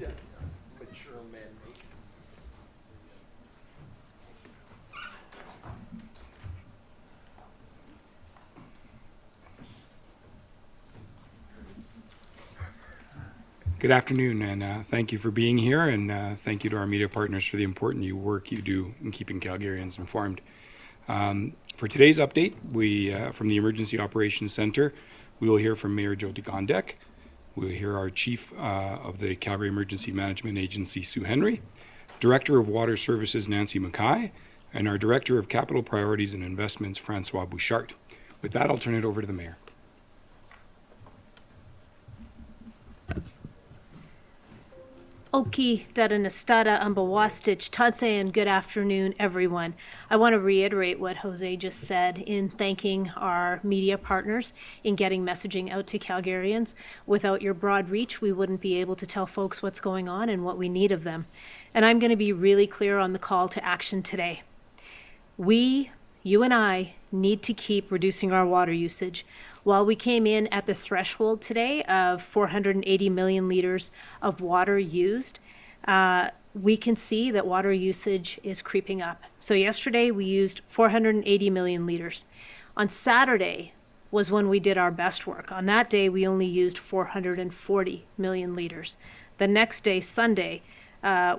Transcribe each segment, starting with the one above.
Yeah, mature man-made. Good afternoon, and thank you for being here, and thank you to our media partners for the important work you do in keeping Calgarians informed. For today's update, from the Emergency Operations Centre, we will hear from Mayor Jyoti Gondek. We'll hear our Chief of the Calgary Emergency Management Agency, Sue Henry, Director of Water Services, Nancy Mackay, and our Director of Capital Priorities and Investments, Francois Bouchard. With that, I'll turn it over to the Mayor. Oki Dadanastada Ambawastich Tadse, and good afternoon, everyone. I want to reiterate what Jose just said in thanking our media partners in getting messaging out to Calgarians. Without your broad reach, we wouldn't be able to tell folks what's going on and what we need of them. And I'm going to be really clear on the call to action today. You and I, need to keep reducing our water usage. While we came in at the threshold today of 480 million liters of water used, we can see that water usage is creeping up. So yesterday we used 480 million liters. On Saturday was when we did our best work. On that day, we only used 440 million liters. The next day, Sunday,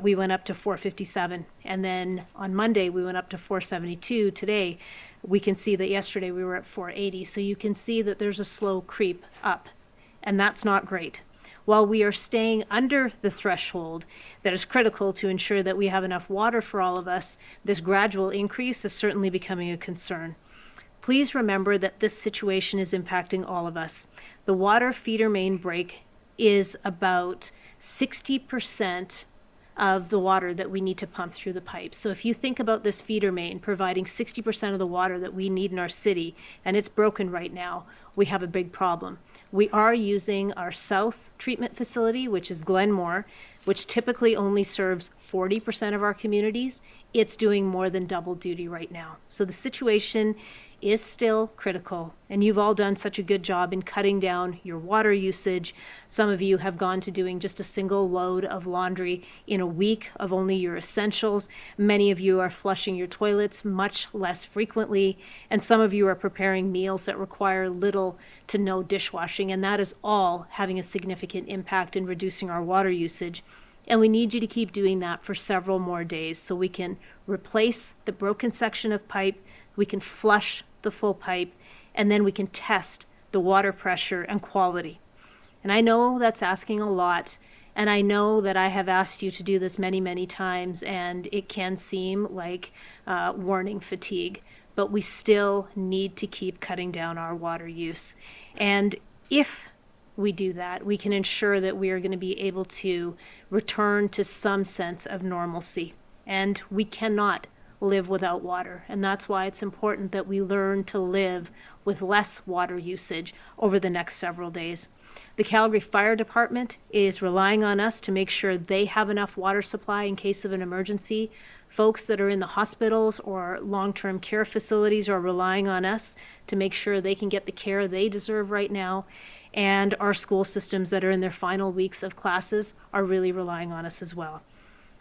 we went up to 457. And then on Monday, we went up to 472. Today, we can see that yesterday we were at 480. So you can see that there's a slow creep up, and that's not great. While we are staying under the threshold that is critical to ensure that we have enough water for all of us, this gradual increase is certainly becoming a concern. Please remember that this situation is impacting all of us. The water feeder main break is about 60% of the water that we need to pump through the pipes. So if you think about this feeder main providing 60% of the water that we need in our city, and it's broken right now, we have a big problem. We are using our south treatment facility, which is Glenmore, which typically only serves 40% of our communities. It's doing more than double duty right now. So the situation is still critical, and you've all done such a good job in cutting down your water usage. Some of you have gone to doing just a single load of laundry in a week of only your essentials. Many of you are flushing your toilets much less frequently, and some of you are preparing meals that require little to no dishwashing, and that is all having a significant impact in reducing our water usage. And we need you to keep doing that for several more days so we can replace the broken section of pipe, we can flush the full pipe, and then we can test the water pressure and quality. And I know that's asking a lot, and I know that I have asked you to do this many, many times, and it can seem like warning fatigue, but we still need to keep cutting down our water use. And if we do that, we can ensure that we are going to be able to return to some sense of normalcy. And we cannot live without water, and that's why it's important that we learn to live with less water usage over the next several days. The Calgary Fire Department is relying on us to make sure they have enough water supply in case of an emergency. Folks that are in the hospitals or long-term care facilities are relying on us to make sure they can get the care they deserve right now. And our school systems that are in their final weeks of classes are really relying on us as well.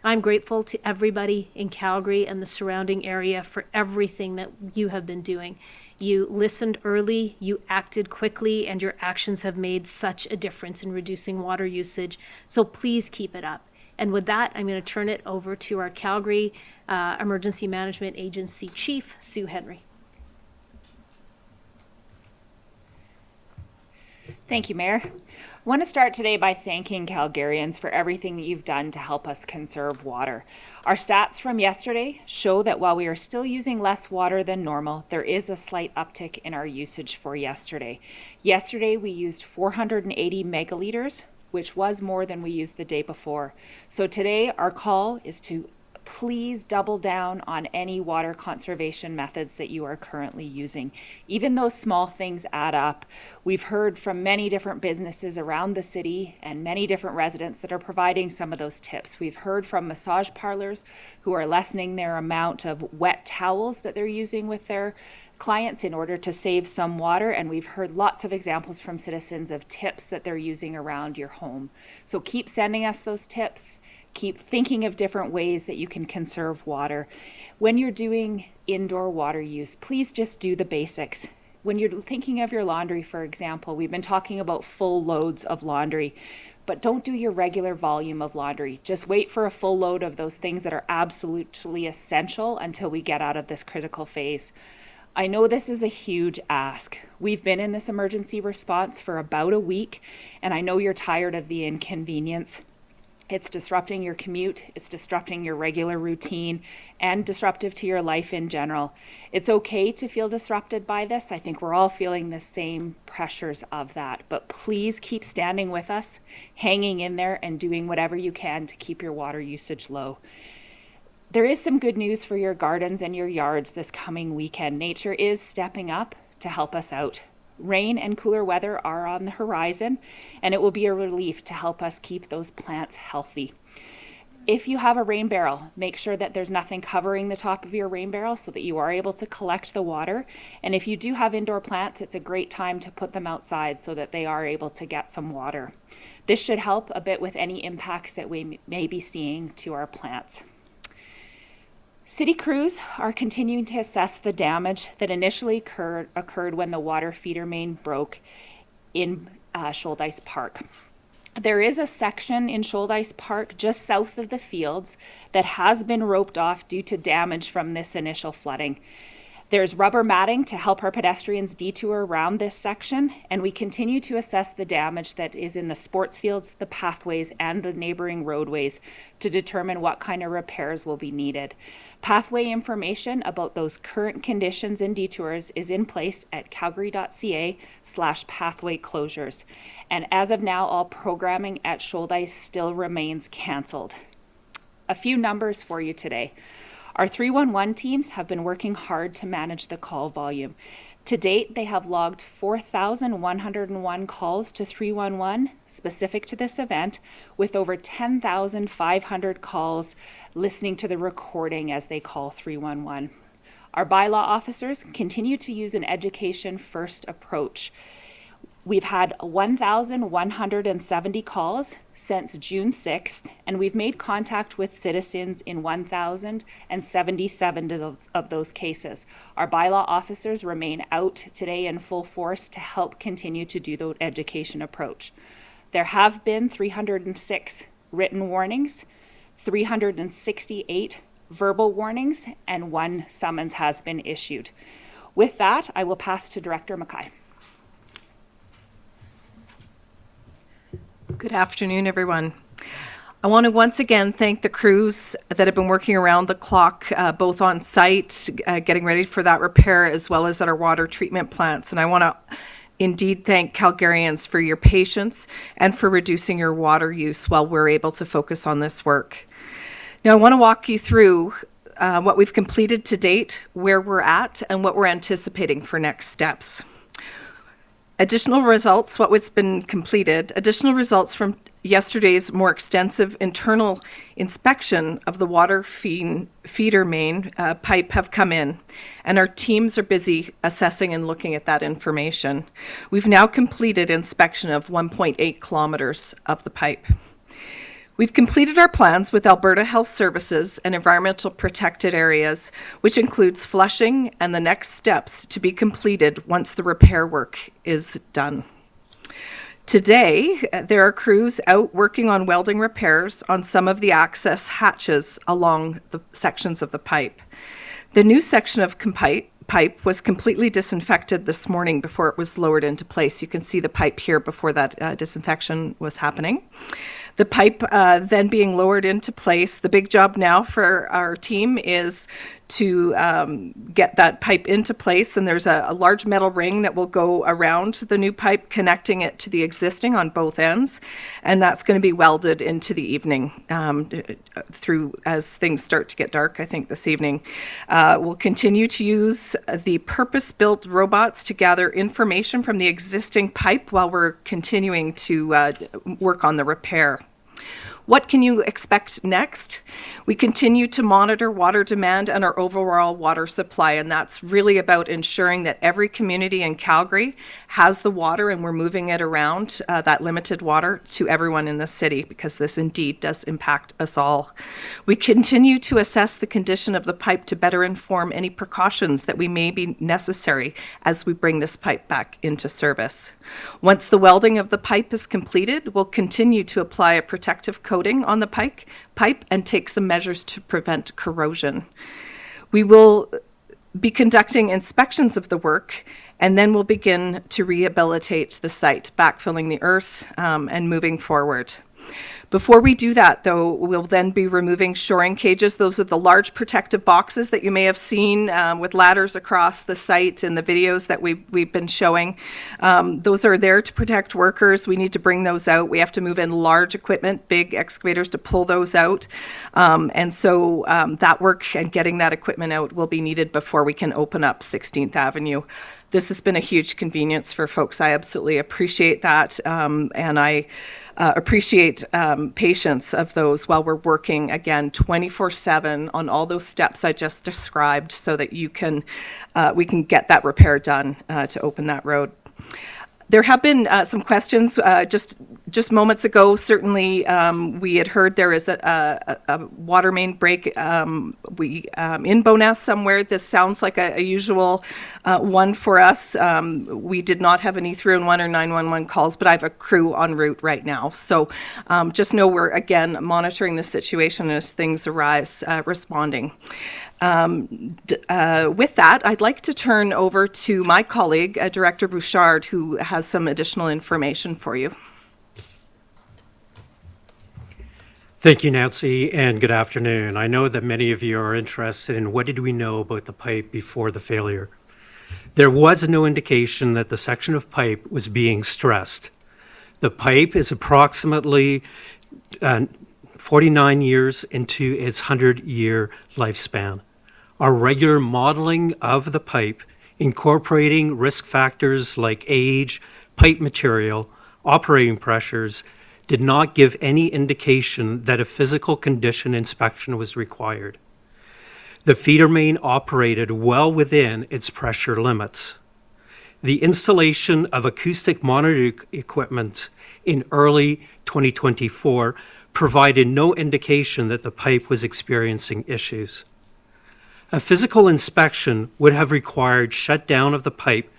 I'm grateful to everybody in Calgary and the surrounding area for everything that you have been doing. You listened early, you acted quickly, and your actions have made such a difference in reducing water usage. So please keep it up. And with that, I'm going to turn it over to our Calgary Emergency Management Agency Chief, Sue Henry. Thank you, Mayor. I want to start today by thanking Calgarians for everything that you've done to help us conserve water. Our stats from yesterday show that while we are still using less water than normal, there is a slight uptick in our usage for yesterday. Yesterday, we used 480 megaliters, which was more than we used the day before. So today, our call is to please double down on any water conservation methods that you are currently using. Even those small things add up. We've heard from many different businesses around the city and many different residents that are providing some of those tips. We've heard from massage parlors who are lessening their amount of wet towels that they're using with their clients in order to save some water, and we've heard lots of examples from citizens of tips that they're using around your home. So keep sending us those tips. Keep thinking of different ways that you can conserve water. When you're doing indoor water use, please just do the basics. When you're thinking of your laundry, for example, we've been talking about full loads of laundry, but don't do your regular volume of laundry. Just wait for a full load of those things that are absolutely essential until we get out of this critical phase. I know this is a huge ask. We've been in this emergency response for about a week, and I know you're tired of the inconvenience. It's disrupting your commute, it's disrupting your regular routine, and disruptive to your life in general. It's okay to feel disrupted by this. I think we're all feeling the same pressures of that, but please keep standing with us, hanging in there, and doing whatever you can to keep your water usage low. There is some good news for your gardens and your yards this coming weekend. Nature is stepping up to help us out. Rain and cooler weather are on the horizon, and it will be a relief to help us keep those plants healthy. If you have a rain barrel, make sure that there's nothing covering the top of your rain barrel so that you are able to collect the water. And if you do have indoor plants, it's a great time to put them outside so that they are able to get some water. This should help a bit with any impacts that we may be seeing to our plants. City crews are continuing to assess the damage that initially occurred when the water feeder main broke in Shouldice Park. There is a section in Shouldice Park just south of the fields that has been roped off due to damage from this initial flooding. There's rubber matting to help our pedestrians detour around this section, and we continue to assess the damage that is in the sports fields, the pathways, and the neighboring roadways to determine what kind of repairs will be needed. Pathway information about those current conditions and detours is in place at calgary.ca/pathway closures. And as of now, all programming at Shouldice still remains cancelled. A few numbers for you today. Our 311 teams have been working hard to manage the call volume. To date, they have logged 4,101 calls to 311 specific to this event, with over 10,500 calls listening to the recording as they call 311. Our bylaw officers continue to use an education-first approach. We've had 1,170 calls since June 6th, and we've made contact with citizens in 1,077 of those cases. Our bylaw officers remain out today in full force to help continue to do the education approach. There have been 306 written warnings, 368 verbal warnings, and 1 summons has been issued. With that, I will pass to Director Mackay. Good afternoon, everyone. I want to once again thank the crews that have been working around the clock, both on site, getting ready for that repair, as well as at our water treatment plants. And I want to indeed thank Calgarians for your patience and for reducing your water use while we're able to focus on this work. Now, I want to walk you through what we've completed to date, where we're at, and what we're anticipating for next steps. Additional results, what was been completed, additional results from yesterday's more extensive internal inspection of the water feeder main pipe have come in, and our teams are busy assessing and looking at that information. We've now completed inspection of 1.8 kilometers of the pipe. We've completed our plans with Alberta Health Services and environmental protected areas, which includes flushing and the next steps to be completed once the repair work is done. Today, there are crews out working on welding repairs on some of the access hatches along the sections of the pipe. The new section of pipe was completely disinfected this morning before it was lowered into place. You can see the pipe here before that disinfection was happening. The pipe then being lowered into place. The big job now for our team is to get that pipe into place. And there's a large metal ring that will go around the new pipe, connecting it to the existing on both ends. And that's going to be welded into the evening through as things start to get dark, I think, this evening. We'll continue to use the purpose-built robots to gather information from the existing pipe while we're continuing to work on the repair. What can you expect next? We continue to monitor water demand and our overall water supply, and that's really about ensuring that every community in Calgary has the water and we're moving it around, that limited water, to everyone in the city, because this indeed does impact us all. We continue to assess the condition of the pipe to better inform any precautions that we may be necessary as we bring this pipe back into service. Once the welding of the pipe is completed, we'll continue to apply a protective coating on the pipe and take some measures to prevent corrosion. We will be conducting inspections of the work, and then we'll begin to rehabilitate the site, backfilling the earth and moving forward. Before we do that, though, we'll then be removing shoring cages. Those are the large protective boxes that you may have seen with ladders across the site in the videos that we've been showing. Those are there to protect workers. We need to bring those out. We have to move in large equipment, big excavators, to pull those out. And so that work and getting that equipment out will be needed before we can open up 16th Avenue. This has been a huge convenience for folks. I absolutely appreciate that, and I appreciate patience of those while we're working, again, 24/7 on all those steps I just described, so that we can get that repair done to open that road. There have been some questions just moments ago. Certainly, we had heard there is a water main break in Bowness somewhere. This sounds like a usual one for us. We did not have any 311 or 911 calls, but I have a crew en route right now. So just know we're, again, monitoring the situation as things arise, responding. With that, I'd like to turn over to my colleague, Director Bouchard, who has some additional information for you. Thank you, Nancy, and good afternoon. I know that many of you are interested in what did we know about the pipe before the failure. There was no indication that the section of pipe was being stressed. The pipe is approximately 49 years into its 100-year lifespan. Our regular modeling of the pipe, incorporating risk factors like age, pipe material, operating pressures, did not give any indication that a physical condition inspection was required. The feeder main operated well within its pressure limits. The installation of acoustic monitoring equipment in early 2024 provided no indication that the pipe was experiencing issues. A physical inspection would have required shutdown of the pipe,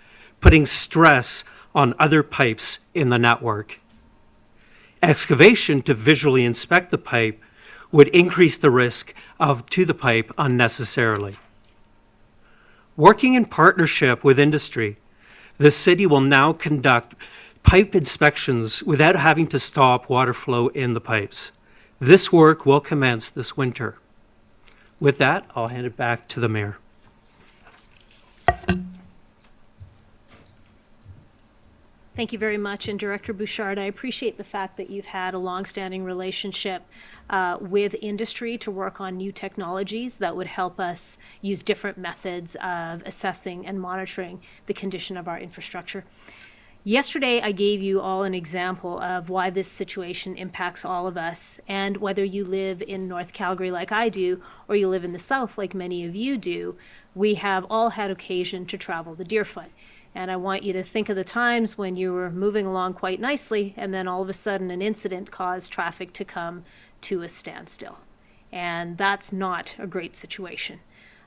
putting stress on other pipes in the network. Excavation to visually inspect the pipe would increase the risk to the pipe unnecessarily. Working in partnership with industry, the city will now conduct pipe inspections without having to stop water flow in the pipes. This work will commence this winter. With that, I'll hand it back to the mayor. Thank you very much. And Director Bouchard, I appreciate the fact that you've had a longstanding relationship with industry to work on new technologies that would help us use different methods of assessing and monitoring the condition of our infrastructure. Yesterday, I gave you all an example of why this situation impacts all of us, and whether you live in North Calgary like I do, or you live in the South like many of you do, we have all had occasion to travel the Deerfoot. And I want you to think of the times when you were moving along quite nicely, and then all of a sudden an incident caused traffic to come to a standstill. And that's not a great situation.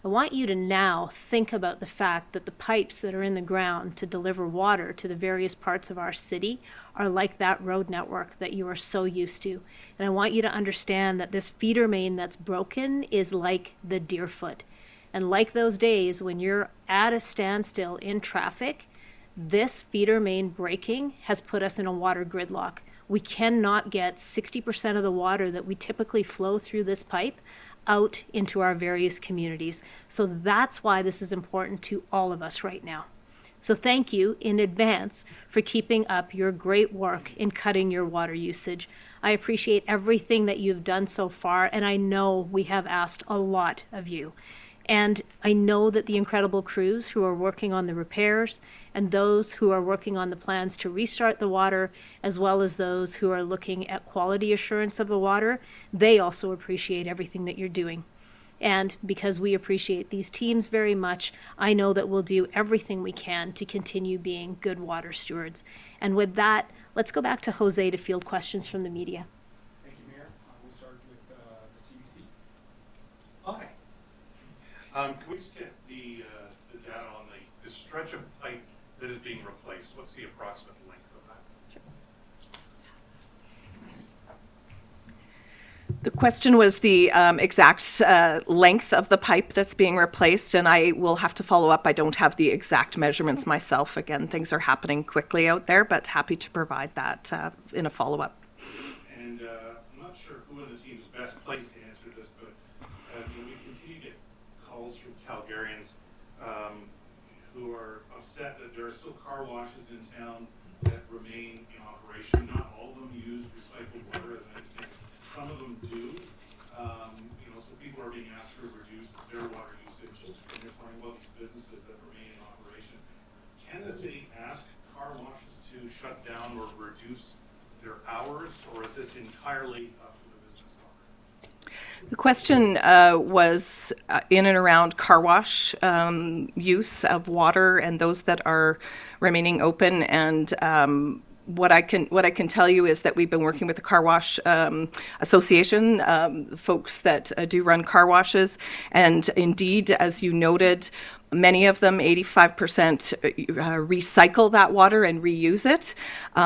I want you to now think about the fact that the pipes that are in the ground to deliver water to the various parts of our city are like that road network that you are so used to. And I want you to understand that this feeder main that's broken is like the Deerfoot. And like those days when you're at a standstill in traffic, this feeder main breaking has put us in a water gridlock. We cannot get 60% of the water that we typically flow through this pipe out into our various communities. So that's why this is important to all of us right now. So thank you in advance for keeping up your great work in cutting your water usage. I appreciate everything that you've done so far, and I know we have asked a lot of you. And I know that the incredible crews who are working on the repairs and those who are working on the plans to restart the water, as well as those who are looking at quality assurance of the water, they also appreciate everything that you're doing. And because we appreciate these teams very much, I know that we'll do everything we can to continue being good water stewards. And with that, let's go back to Jose to field questions from the media. Thank you, Mayor. We'll start with the CBC. Hi. Can we just get the data on the stretch of pipe that is being replaced? What's the approximate length of that? The question was the exact length of the pipe that's being replaced, and I will have to follow up. I don't have the exact measurements myself. Again, things are happening quickly out there, but happy to provide that in a follow-up. And I'm not sure who in the team is best placed to answer this, but we continue to get calls from Calgarians who are upset that there are still car washes in town that remain in operation. Not all of them use recycled water, as I understand. Some of them do. So people are being asked to reduce their water usage, and they're wondering about these businesses that remain in operation. Can the city ask car washes to shut down or reduce their hours, or is this entirely up to the business owner? The question was in and around car wash use of water and those that are remaining open. And what I can tell you is that we've been working with the Car Wash Association, folks that do run car washes, and indeed, as you noted, many of them, 85%, recycle that water and reuse it.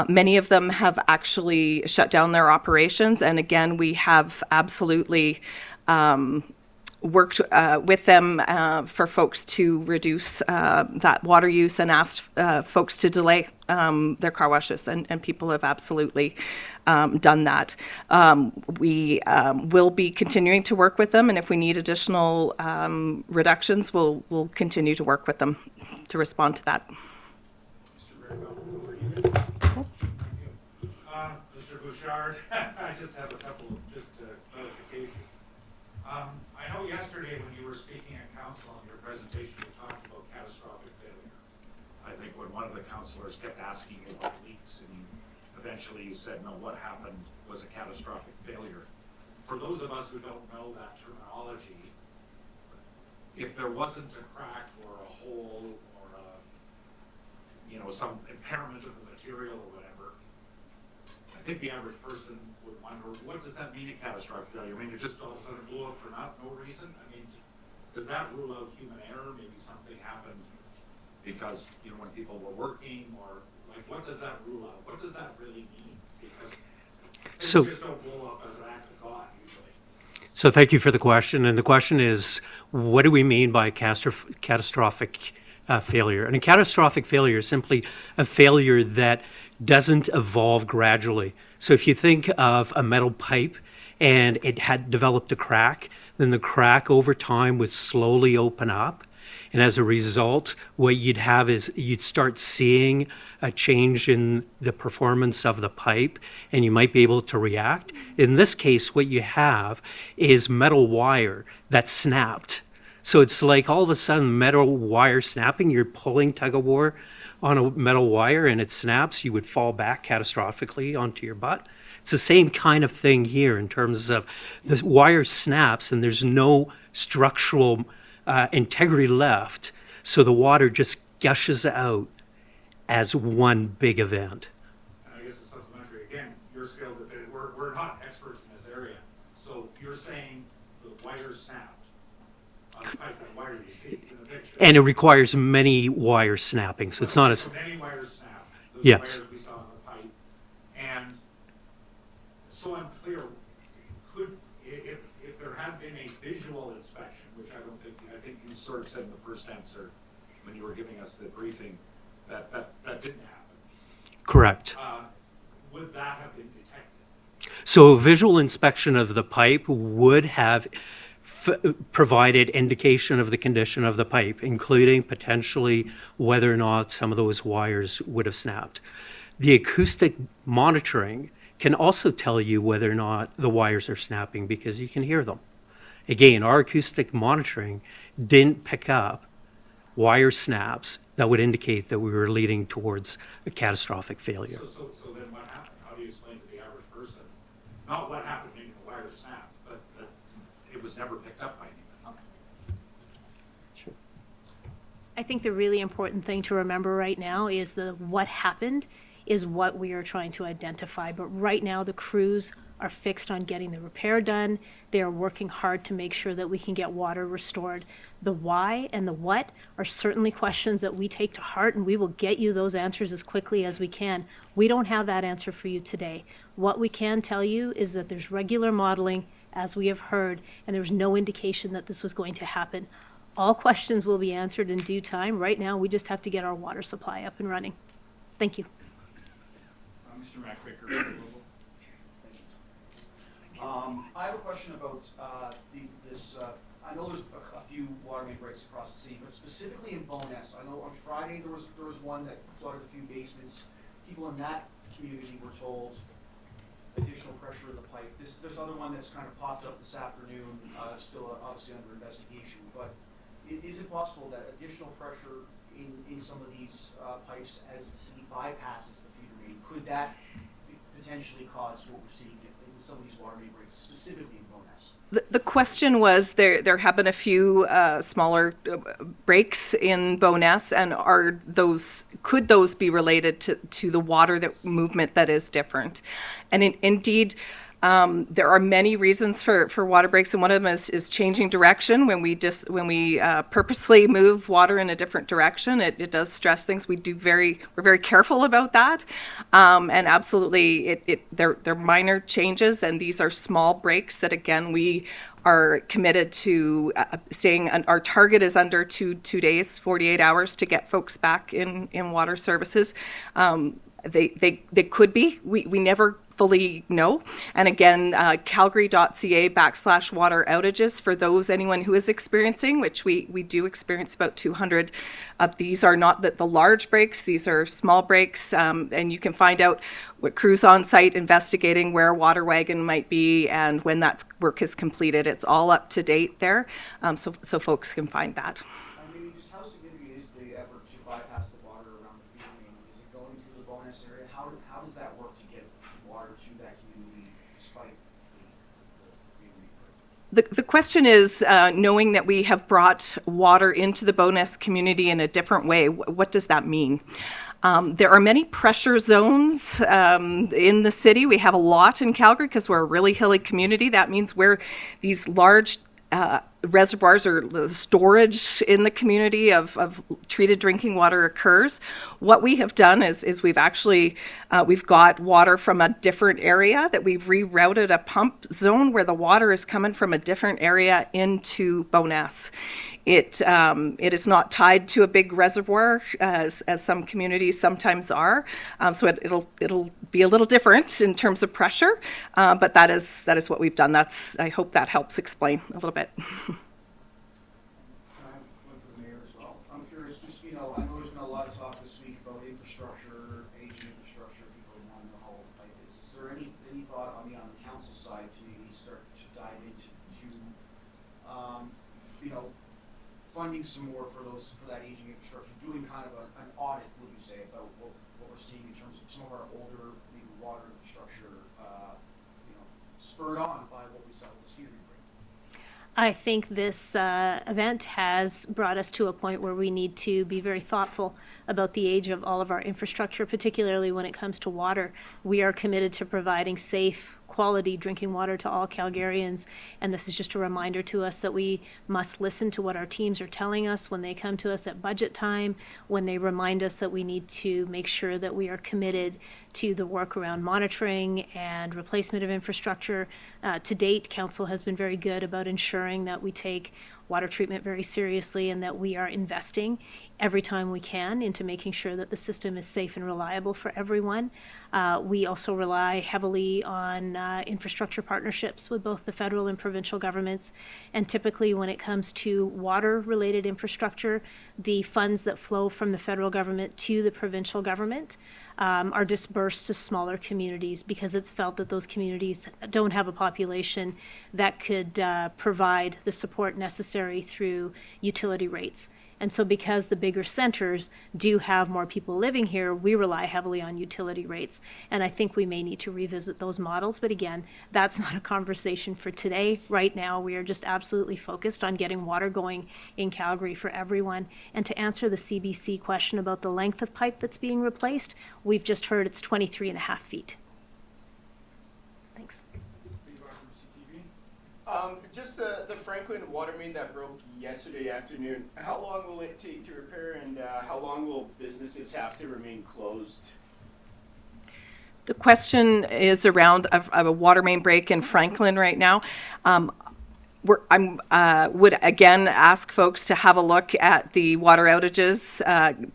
Many of them have actually shut down their operations, and again, we have absolutely worked with them for folks to reduce that water use and asked folks to delay their car washes, and people have absolutely done that. We will be continuing to work with them, and if we need additional reductions, we'll continue to work with them to respond to that. Mr. Bergveld, over here. Mr. Bouchard, I just have a couple of clarifications. I know yesterday when you were speaking at council in your presentation, you talked about catastrophic failure. I think when one of the councillors kept asking you about leaks, and eventually you said, no, what happened was a catastrophic failure. For those of us who don't know that terminology, if there wasn't a crack or a hole or some impairment of the material or whatever, I think the average person would wonder, what does that mean, a catastrophic failure? I mean, it just all of a sudden blew up for no reason? I mean, does that rule out human error? Maybe something happened because, when people were working, or what does that rule out? What does that really mean? Because things just don't blow up as an act of God, usually. So thank you for the question. And the question is, what do we mean by catastrophic failure? And a catastrophic failure is simply a failure that doesn't evolve gradually. So if you think of a metal pipe and it had developed a crack, then the crack over time would slowly open up. And as a result, what you'd have is you'd start seeing a change in the performance of the pipe, and you might be able to react. In this case, what you have is metal wire that snapped. So it's like all of a sudden metal wire snapping, you're pulling tug-of-war on a metal wire and it snaps, you would fall back catastrophically onto your butt. It's the same kind of thing here in terms of the wire snaps and there's no structural integrity left, so the water just gushes out as one big event. And I guess it's supplementary. Again, you're skilled at it. We're not experts in this area. So you're saying the wire snapped on the pipe, that wire you see in the picture. And it requires many wire snapping, so it's not as... So many wires snapped. Those Yes. wires we saw in the pipe. And so I'm clear, if there had been a visual inspection, which I think you sort of said in the first answer when you were giving us the briefing, that didn't happen. Correct. Would that have been detected? So a visual inspection of the pipe would have provided indication of the condition of the pipe, including potentially whether or not some of those wires would have snapped. The acoustic monitoring can also tell you whether or not the wires are snapping because you can hear them. Again, our acoustic monitoring didn't pick up wire snaps that would indicate that we were leading towards a catastrophic failure. So then what happened? How do you explain to the average person, not what happened, maybe the wire snapped, but that it was never picked up by anybody? Sure. I think the really important thing to remember right now is what happened is what we are trying to identify. But right now, the crews are fixed on getting the repair done. They are working hard to make sure that we can get water restored. The why and the what are certainly questions that we take to heart, and we will get you those answers as quickly as we can. We don't have that answer for you today. What we can tell you is that there's regular modeling, as we have heard, and there's no indication that this was going to happen. All questions will be answered in due time. Right now, we just have to get our water supply up and running. Thank you. Mr. MacVicker. I have a question about I know there's a few water main breaks across the city, but specifically in Bowness. I know on Friday there was one that flooded a few basements. People in that community were told additional pressure in the pipe. This other one that's kind of popped up this afternoon, still obviously under investigation. But is it possible that additional pressure in some of these pipes as the city bypasses the feeder main, could that potentially cause what we're seeing in some of these water main breaks, specifically in Bowness? The question was, there have been a few smaller breaks in Bowness, and could those be related to the water movement that is different? And indeed, there are many reasons for water breaks, and one of them is changing direction. When we purposely move water in a different direction, it does stress things. We're very careful about that, and absolutely, they're minor changes, and these are small breaks that, again, we are committed to staying. Our target is under two days, 48 hours, to get folks back in water services. They could be. We never fully know. And again, calgary.ca/water outages for anyone who is experiencing, which we do experience about 200 of these. Are not the large breaks, these are small breaks, and you can find out what crews on site investigating where a water wagon might be and when that work is completed. It's all up to date there, so folks can find that. I mean, just how significant is the effort to bypass the water around the feeder main? Is it going through the Bowness area? How does that work to get water to that community despite the feeder main? The question is, knowing that we have brought water into the Bowness community in a different way, what does that mean? There are many pressure zones in the city. We have a lot in Calgary because we're a really hilly community. That means where these large reservoirs or the storage in the community of treated drinking water occurs. What we have done is we've actually we've got water from a different area that we've rerouted a pump zone where the water is coming from a different area into Bowness. It is not tied to a big reservoir as some communities sometimes are, so it'll be a little different in terms of pressure, but that is what we've done. I hope that helps explain a little bit. I have one for the mayor as well. I'm curious, just, I know there's been a lot of talk this week about infrastructure, aging infrastructure, people wanting to know how old the pipe is. Is there any thought on the council side to maybe start to dive into funding some more for that aging infrastructure, doing kind of an audit, would you say, about what we're seeing in terms of some of our older maybe water infrastructure, spurred on by what we saw with this hearing break? I think this event has brought us to a point where we need to be very thoughtful about the age of all of our infrastructure, particularly when it comes to water. We are committed to providing safe, quality drinking water to all Calgarians, and this is just a reminder to us that we must listen to what our teams are telling us when they come to us at budget time, when they remind us that we need to make sure that we are committed to the work around monitoring and replacement of infrastructure. To date, Council has been very good about ensuring that we take water treatment very seriously and that we are investing every time we can into making sure that the system is safe and reliable for everyone. We also rely heavily on infrastructure partnerships with both the federal and provincial governments. And typically when it comes to water-related infrastructure, the funds that flow from the federal government to the provincial government are dispersed to smaller communities because it's felt that those communities don't have a population that could provide the support necessary through utility rates. And so because the bigger centers do have more people living here, we rely heavily on utility rates. And I think we may need to revisit those models. But again, that's not a conversation for today. Right now, we are just absolutely focused on getting water going in Calgary for everyone. And to answer the CBC question about the length of pipe that's being replaced, we've just heard it's 23.5 feet. Thanks. Just the Franklin water main that broke yesterday afternoon, how long will it take to repair and how long will businesses have to remain closed? The question is around a water main break in Franklin right now. I would again ask folks to have a look at the water outages,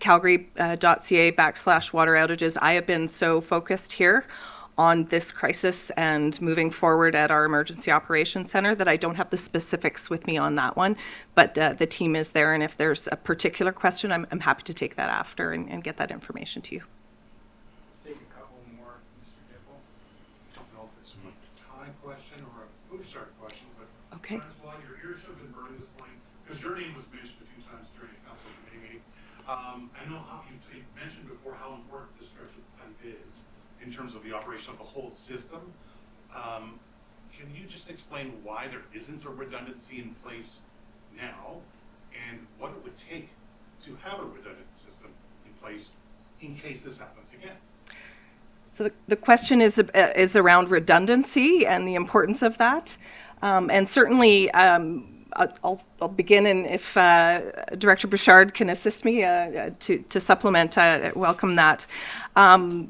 calgary.ca/water outages. I have been so focused here on this crisis and moving forward at our Emergency Operations Center that I don't have the specifics with me on that one, but the team is there, and if there's a particular question, I'm happy to take that after and get that information to you. Take a couple more, Mr. Dipple. Don't know if it's a time question or a Bouchard question, but Okay. Francois, your ears should have been burned this morning because your name was mentioned a few times during the council committee meeting. I know how you mentioned before how important this stretch of pipe is in terms of the operation of the whole system. Can you just explain why there isn't a redundancy in place now and what it would take to have a redundant system in place in case this happens again? So the question is around redundancy and the importance of that. And certainly, I'll begin, and if Director Bouchard can assist me to supplement, I welcome that. Our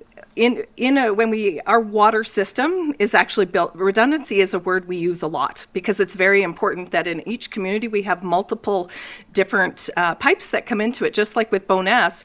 water system is actually built, redundancy is a word we use a lot because it's very important that in each community we have multiple different pipes that come into it, just like with Bowness.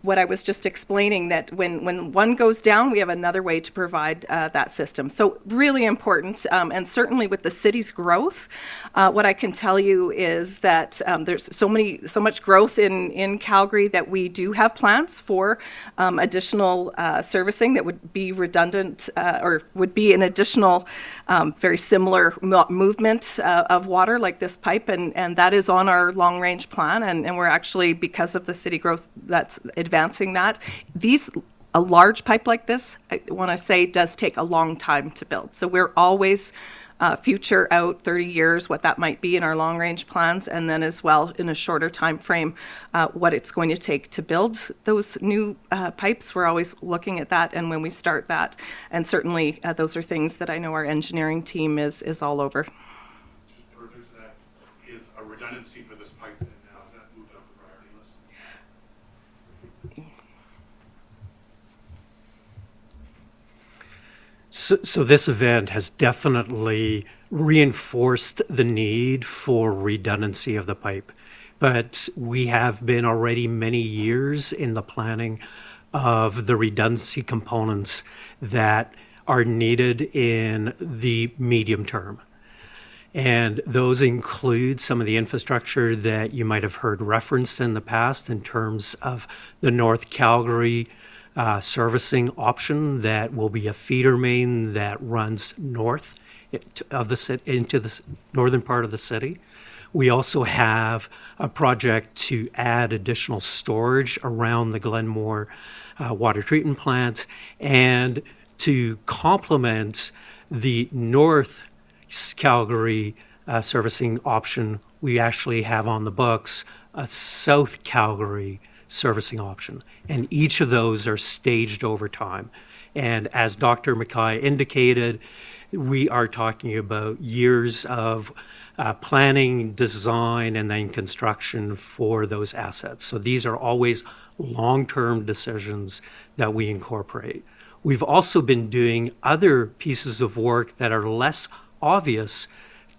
What I was just explaining, that when one goes down, we have another way to provide that system. So really important, and certainly with the city's growth, what I can tell you is that there's so much growth in Calgary that we do have plans for additional servicing that would be redundant or would be an additional very similar movement of water like this pipe, and that is on our long-range plan, and we're actually, because of the city growth, that's advancing that. A large pipe like this, I want to say, does take a long time to build. So we're always future out 30 years, what that might be in our long-range plans, and then as well in a shorter time frame, what it's going to take to build those new pipes. We're always looking at that, and when we start that, and certainly those are things that I know our engineering team is all over. Just further to that, is a redundancy for this pipe then now, is that moved up the priority list? So this event has definitely reinforced the need for redundancy of the pipe. But we have been already many years in the planning of the redundancy components that are needed in the medium term. And those include some of the infrastructure that you might have heard referenced in the past in terms of the North Calgary servicing option that will be a feeder main that runs north of the city into the northern part of the city. We also have a project to add additional storage around the Glenmore water treatment plants, and to complement the North Calgary servicing option, we actually have on the books a South Calgary servicing option, and each of those are staged over time. And as Dr. Mackay indicated, we are talking about years of planning, design, and then construction for those assets. So these are always long-term decisions that we incorporate. We've also been doing other pieces of work that are less obvious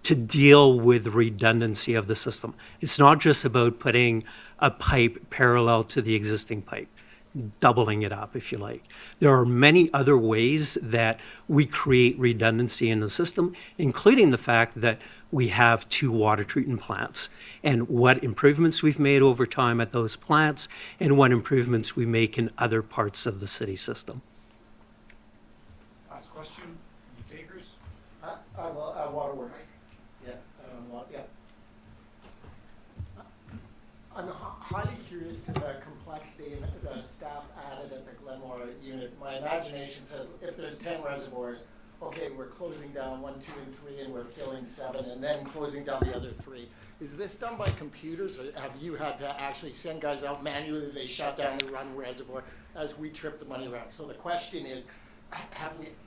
to deal with redundancy of the system. It's not just about putting a pipe parallel to the existing pipe, doubling it up, if you like. There are many other ways that we create redundancy in the system, including the fact that we have 2 water treatment plants, and what improvements we've made over time at those plants and what improvements we make in other parts of the city system. Last question, any takers? Waterworks. Yeah, yeah. I'm highly curious to the complexity and the staff added at the Glenmore unit. My imagination says if there's 10 reservoirs, okay, we're closing down 1, 2, and 3, and we're filling 7, and then closing down the other 3. Is this done by computers, or have you had to actually send guys out manually? They shut down the run reservoir as we trip the money around. So the question is,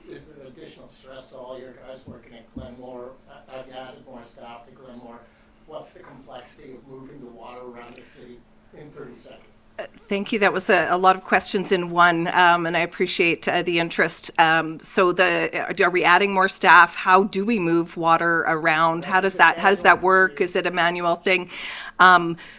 is there additional stress to all your guys working at Glenmore? Have you added more staff to Glenmore? What's the complexity of moving the water around the city in 30 seconds? Thank you. That was a lot of questions in one, and I appreciate the interest. So, are we adding more staff? How do we move water around? How does that work? Is it a manual thing?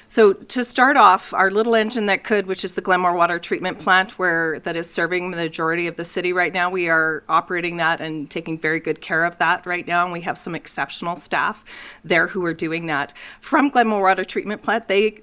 So, to start off, our little engine that could, which is the Glenmore Water Treatment Plant, that is serving the majority of the city right now, we are operating that and taking very good care of that right now, and we have some exceptional staff there who are doing that. From Glenmore Water Treatment Plant, they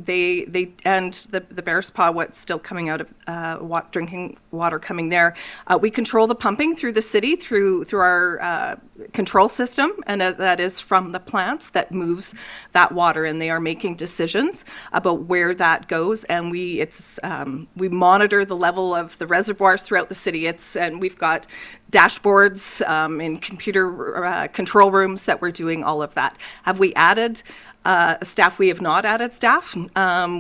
and the Bears Paw, what's still coming out of drinking water coming there. We control the pumping through the city through our control system, and that is from the plants that moves that water, and they are making decisions about where that goes, and we monitor the level of the reservoirs throughout the city. And we've got dashboards in computer control rooms that we're doing all of that. Have we added staff? We have not added staff.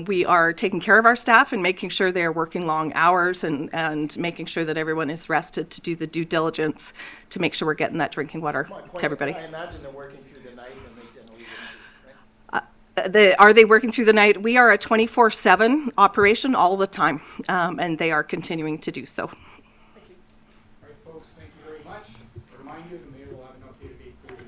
We are taking care of our staff and making sure they are working long hours and making sure that everyone is rested to do the due diligence to make sure we're getting that drinking water to everybody. I imagine they're working through the night and they generally Are they working through the night? We are a 24/7 operation all the time, and they are continuing to do so. All right, folks, thank you very much. A reminder, the mayor will have an updated 8:30